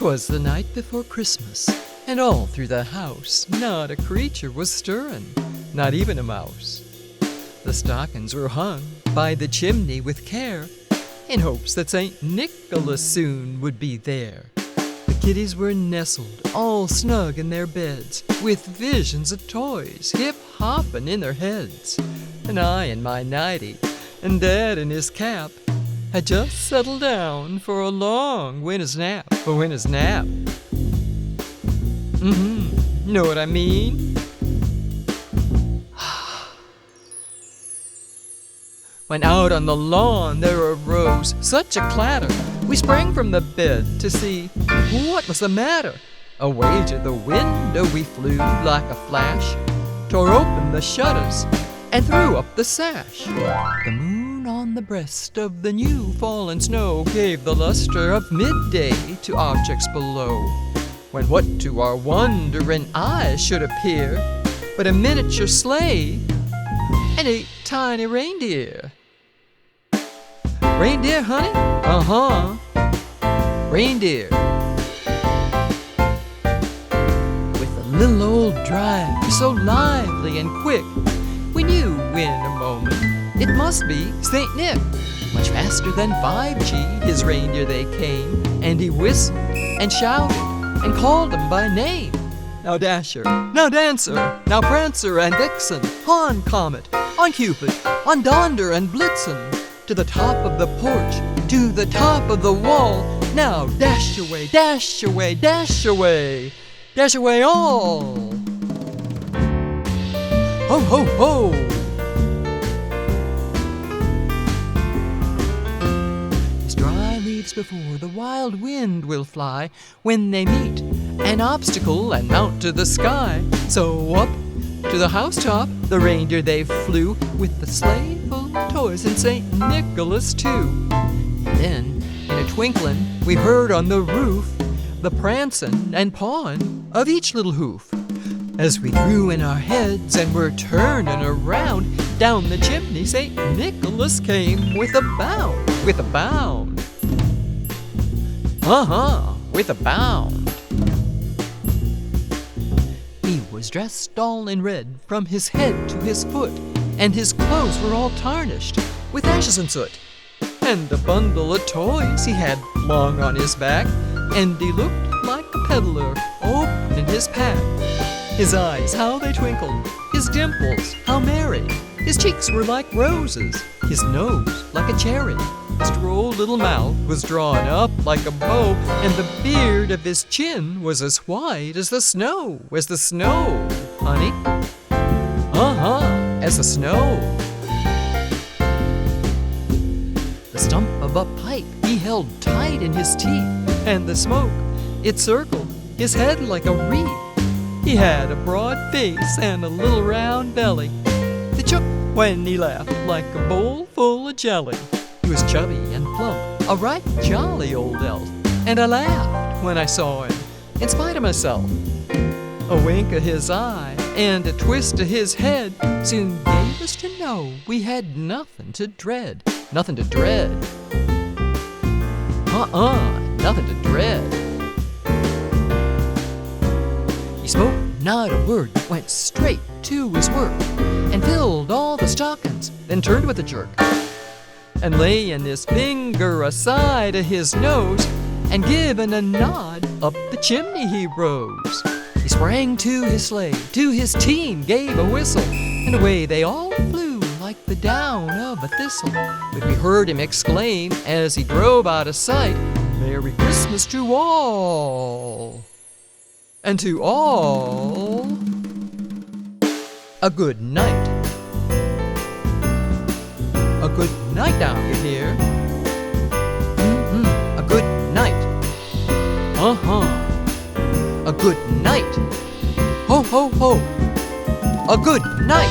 'Twas the night before Christmas, and all through the house not a creature was stirring, not even a mouse. The stockings were hung by the chimney with care, in hopes that St. Nicholas soon would be there. The kiddies were nestled all snug in their beds, with visions of toys hip-hopping in their heads. And I in my nightie, and Dad in his cap, had just settled down for a long winter's nap. Know what I mean? When out on the lawn there arose such a clatter, we sprang from the bed to see what was the matter. Away to the window we flew like a flash, tore open the shutters and threw up the sash. The moon on the breast of the new fallen snow gave the luster of midday to objects below, when what to our wondering eyes should appear but a miniature sleigh and a tiny reindeer. Reindeer, honey? Reindeer. With a little old drive so lively and quick, we knew in a moment it must be St. Nick. Much faster than 5G, his reindeer they came, and he whistled and shouted and called them by name. Now Dasher, now Dancer, now Prancer and Vixen, on Comet, on Cupid, on Donder and Blitzen, to the top of the porch, to the top of the wall. Now dash away, dash away, dash away, dash away all. Ho, ho, ho! As dry leaves before the wild wind will fly when they meet an obstacle and mount to the sky. So up to the housetop the reindeer they flew, with the sleigh full of toys and St. Nicholas too. And then, in a twinkling, we heard on the roof the prancing and pawing of each little hoof. As we threw in our heads and were turning around, down the chimney St. Nicholas came with a bound, with a bound. With a bound. He was dressed all in red from his head to his foot, and his clothes were all tarnished with ashes and soot. And a bundle of toys he had flung on his back, and he looked like a peddler opening his pack. His eyes, how they twinkled, his dimples, how merry. His cheeks were like roses, his nose like a cherry. His droll little mouth was drawn up like a bow, and the beard of his chin was as white as the snow, honey. As the snow. The stump of a pipe he held tight in his teeth, and the smoke, it circled his head like a wreath. He had a broad face and a little round belly that shook when he laughed like a bowl full of jelly. He was chubby and plump, a right jolly old elf, and I laughed when I saw him, in spite of myself. A wink of his eye and a twist of his head soon gave us to know we had nothing to dread. Nothing to dread. Nothing to dread. He spoke not a word, but went straight to his work, and filled all the stockings, then turned with a jerk, and laying his finger aside of his nose, and giving a nod, up the chimney he rose. He sprang to his sleigh, to his team gave a whistle, and away they all flew like the down of a thistle. But we heard him exclaim as he drove out of sight, "Merry Christmas to all! And to all, a good night." A good night now, you hear? A good night. A good night. Ho, ho, ho. A good night.